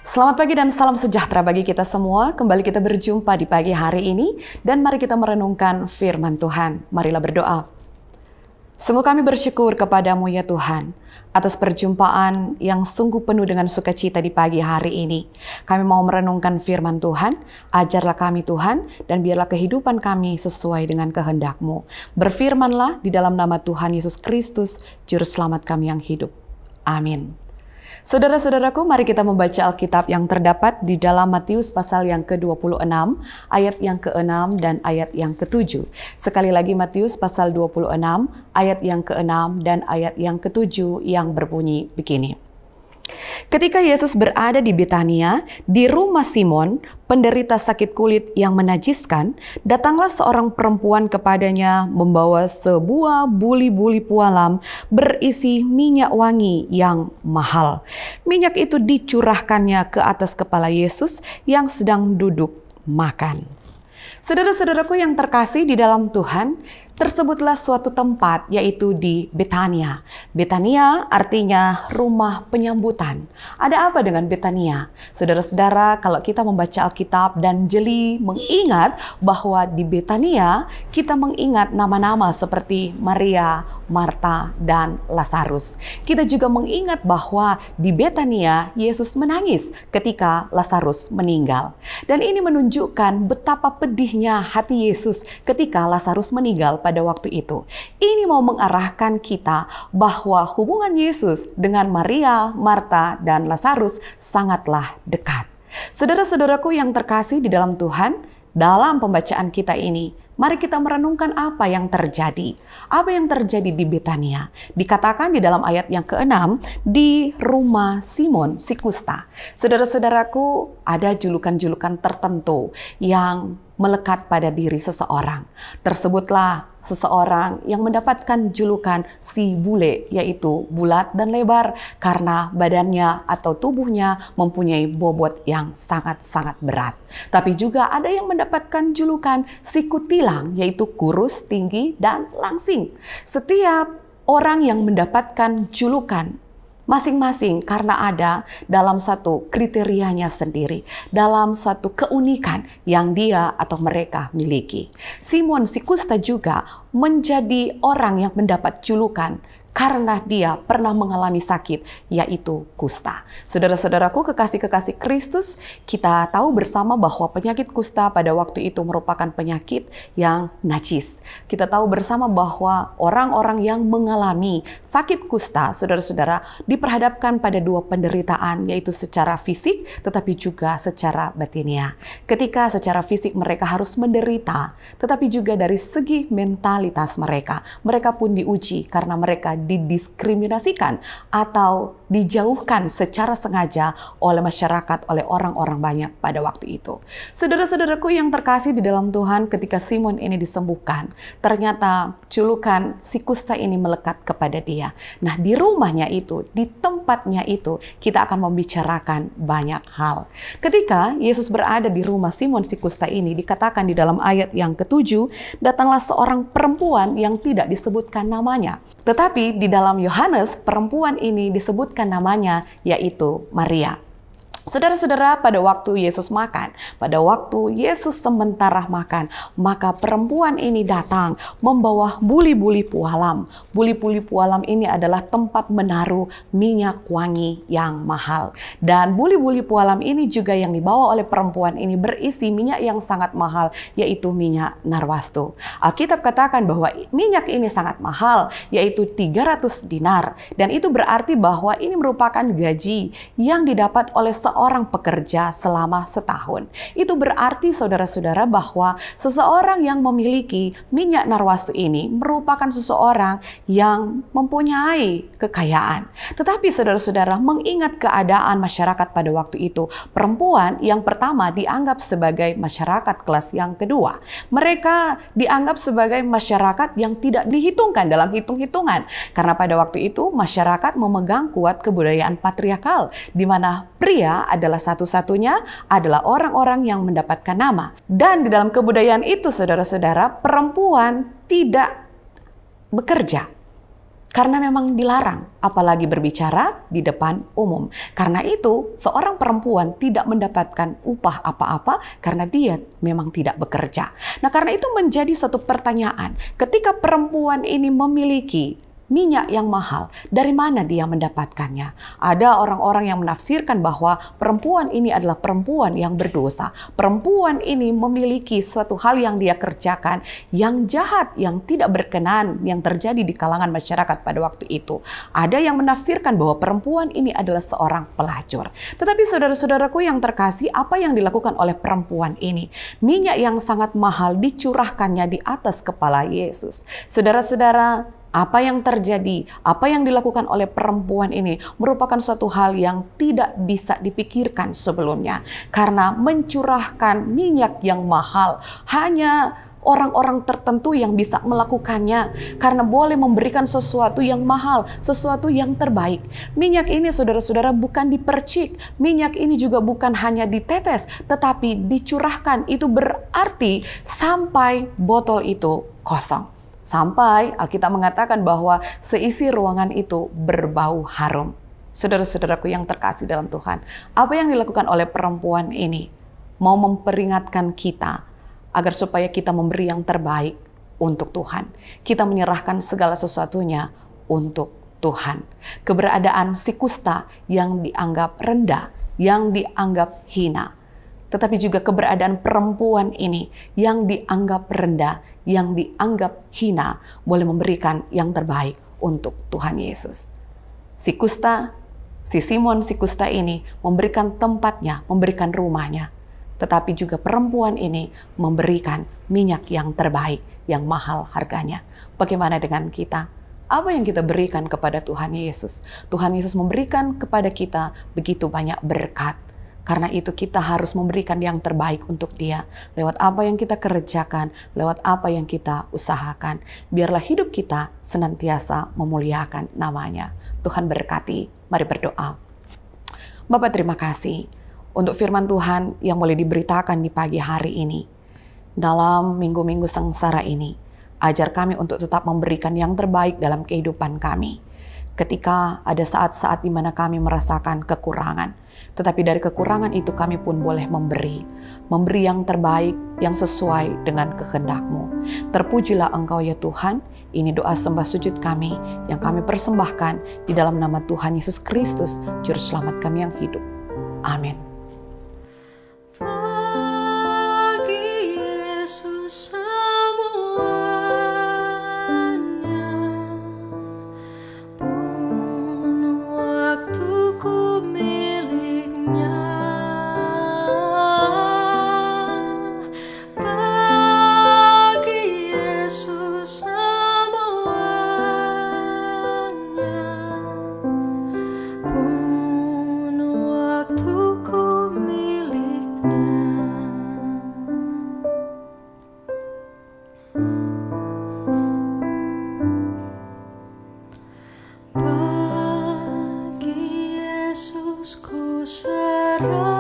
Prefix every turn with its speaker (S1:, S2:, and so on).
S1: Selamat pagi dan salam sejahtera bagi kita semua. Kembali kita berjumpa di pagi hari ini dan mari kita merenungkan firman Tuhan. Marilah berdoa. Sungguh kami bersyukur kepadamu ya Tuhan, atas perjumpaan yang sungguh penuh dengan sukacita di pagi hari ini. Kami mau merenungkan firman Tuhan, ajarlah kami Tuhan, dan biarlah kehidupan kami sesuai dengan kehendak-Mu. Berfirmanlah di dalam nama Tuhan Yesus Kristus, Juru Selamat kami yang hidup. Amin. Saudara-saudaraku, mari kita membaca Alkitab yang terdapat di dalam Matius pasal yang ke-26, ayat yang ke-6 dan ayat yang ke-7. Sekali lagi Matius pasal 26, ayat yang ke-6 dan ayat yang ke-7 yang berbunyi begini. Ketika Yesus berada di Betania, di rumah Simon, penderita sakit kulit yang menajiskan, datanglah seorang perempuan kepadanya membawa sebuah buli-buli pualam berisi minyak wangi yang mahal. Minyak itu dicurahkannya ke atas kepala Yesus yang sedang duduk makan. Saudara-saudaraku yang terkasih di dalam Tuhan, tersebutlah suatu tempat yaitu di Betania. Betania artinya rumah penyambutan. Ada apa dengan Betania? Saudara-saudara, kalau kita membaca Alkitab dan jeli mengingat bahwa di Betania kita mengingat nama-nama seperti Maria, Marta, dan Lazarus. Kita juga mengingat bahwa di Betania Yesus menangis ketika Lazarus meninggal. Dan ini menunjukkan betapa pedihnya hati Yesus ketika Lazarus meninggal pada waktu itu. Ini mau mengarahkan kita bahwa hubungan Yesus dengan Maria, Marta, dan Lazarus sangatlah dekat. Saudara-saudaraku yang terkasih di dalam Tuhan, dalam pembacaan kita ini, mari kita merenungkan apa yang terjadi. Apa yang terjadi di Betania? Dikatakan di dalam ayat yang ke-6, di rumah Simon si kusta. Saudara-saudaraku, ada julukan-julukan tertentu yang melekat pada diri seseorang. Tersebutlah seseorang yang mendapatkan julukan si bule, yaitu bulat dan lebar karena badannya atau tubuhnya mempunyai bobot yang sangat-sangat berat. Tapi juga ada yang mendapatkan julukan si kutilang, yaitu kurus, tinggi, dan langsing. Setiap orang yang mendapatkan julukan masing-masing karena ada dalam satu kriterianya sendiri, dalam satu keunikan yang dia atau mereka miliki. Simon si kusta juga menjadi orang yang mendapat julukan karena dia pernah mengalami sakit, yaitu kusta. Saudara-saudaraku, kekasih-kekasih Kristus, kita tahu bersama bahwa penyakit kusta pada waktu itu merupakan penyakit yang najis. Kita tahu bersama bahwa orang-orang yang mengalami sakit kusta, saudara-saudara, diperhadapkan pada dua penderitaan, yaitu secara fisik tetapi juga secara batinia. Ketika secara fisik mereka harus menderita, tetapi juga dari segi mentalitas mereka pun diuji karena mereka didiskriminasikan atau dijauhkan secara sengaja oleh masyarakat, oleh orang-orang banyak pada waktu itu. Saudara-saudaraku yang terkasih di dalam Tuhan, ketika Simon ini disembuhkan, ternyata julukan si kusta ini melekat kepada dia. Nah, di rumahnya itu, di tempatnya itu, kita akan membicarakan banyak hal. Ketika Yesus berada di rumah Simon si kusta ini, dikatakan di dalam ayat yang ke-7, datanglah seorang perempuan yang tidak disebutkan namanya. Tetapi di dalam Yohanes, perempuan ini disebutkan namanya, yaitu Maria. Saudara-saudara, pada waktu Yesus makan, pada waktu Yesus sementara makan, maka perempuan ini datang membawa buli-buli pualam. Buli-buli pualam ini adalah tempat menaruh minyak wangi yang mahal. Dan buli-buli pualam ini juga yang dibawa oleh perempuan ini berisi minyak yang sangat mahal, yaitu minyak narwastu. Alkitab katakan bahwa minyak ini sangat mahal, yaitu 300 dinar. Dan itu berarti bahwa ini merupakan gaji yang didapat oleh seorang pekerja selama setahun. Itu berarti saudara-saudara bahwa seseorang yang memiliki minyak narwastu ini merupakan seseorang yang mempunyai kekayaan. Tetapi saudara-saudara, mengingat keadaan masyarakat pada waktu itu, perempuan yang pertama dianggap sebagai masyarakat kelas yang kedua. Mereka dianggap sebagai masyarakat yang tidak dihitungkan dalam hitung-hitungan. Karena pada waktu itu masyarakat memegang kuat kebudayaan patriarkal, di mana pria adalah satu-satunya adalah orang-orang yang mendapatkan nama. Dan di dalam kebudayaan itu, saudara-saudara, perempuan tidak bekerja. Karena memang dilarang, apalagi berbicara di depan umum. Karena itu, seorang perempuan tidak mendapatkan upah apa-apa karena dia memang tidak bekerja. Nah, karena itu menjadi satu pertanyaan. Ketika perempuan ini memiliki minyak yang mahal, dari mana dia mendapatkannya? Ada orang-orang yang menafsirkan bahwa perempuan ini adalah perempuan yang berdosa. Perempuan ini memiliki suatu hal yang dia kerjakan yang jahat, yang tidak berkenan, yang terjadi di kalangan masyarakat pada waktu itu. Ada yang menafsirkan bahwa perempuan ini adalah seorang pelacur. Tetapi saudara-saudaraku yang terkasih, apa yang dilakukan oleh perempuan ini? Minyak yang sangat mahal dicurahkannya di atas kepala Yesus. Saudara-saudara, apa yang terjadi, apa yang dilakukan oleh perempuan ini merupakan suatu hal yang tidak bisa dipikirkan sebelumnya. Karena mencurahkan minyak yang mahal hanya orang-orang tertentu yang bisa melakukannya. Karena boleh memberikan sesuatu yang mahal, sesuatu yang terbaik. Minyak ini saudara-saudara bukan dipercik. Minyak ini juga bukan hanya ditetes, tetapi dicurahkan. Itu berarti sampai botol itu kosong. Sampai Alkitab mengatakan bahwa seisi ruangan itu berbau harum. Saudara-saudaraku yang terkasih dalam Tuhan, apa yang dilakukan oleh perempuan ini mau memperingatkan kita agar supaya kita memberi yang terbaik untuk Tuhan. Kita menyerahkan segala sesuatunya untuk Tuhan. Keberadaan si kusta yang dianggap rendah, yang dianggap hina. Tetapi juga keberadaan perempuan ini yang dianggap rendah, yang dianggap hina, boleh memberikan yang terbaik untuk Tuhan Yesus. Si Simon si kusta ini memberikan tempatnya, memberikan rumahnya. Tetapi juga perempuan ini memberikan minyak yang terbaik, yang mahal harganya. Bagaimana dengan kita? Apa yang kita berikan kepada Tuhan Yesus? Tuhan Yesus memberikan kepada kita begitu banyak berkat. Karena itu kita harus memberikan yang terbaik untuk Dia. Lewat apa yang kita kerjakan, lewat apa yang kita usahakan. Biarlah hidup kita senantiasa memuliakan nama-Nya. Tuhan berkati. Mari berdoa. Bapak, terima kasih untuk firman Tuhan yang boleh diberitakan di pagi hari ini. Dalam minggu-minggu sengsara ini, ajar kami untuk tetap memberikan yang terbaik dalam kehidupan kami. Ketika ada saat-saat di mana kami merasakan kekurangan, tetapi dari kekurangan itu kami pun boleh memberi yang terbaik, yang sesuai dengan kehendak-Mu. Terpujilah Engkau ya Tuhan. Ini doa sembah sujud kami yang kami persembahkan di dalam nama Tuhan Yesus Kristus, Juru Selamat kami yang hidup. Amin.
S2: Bagi Yesus semuanya, pun waktuku miliknya. Bagi Yesus semuanya, pun waktuku miliknya. Bagi Yesus ku serahkan.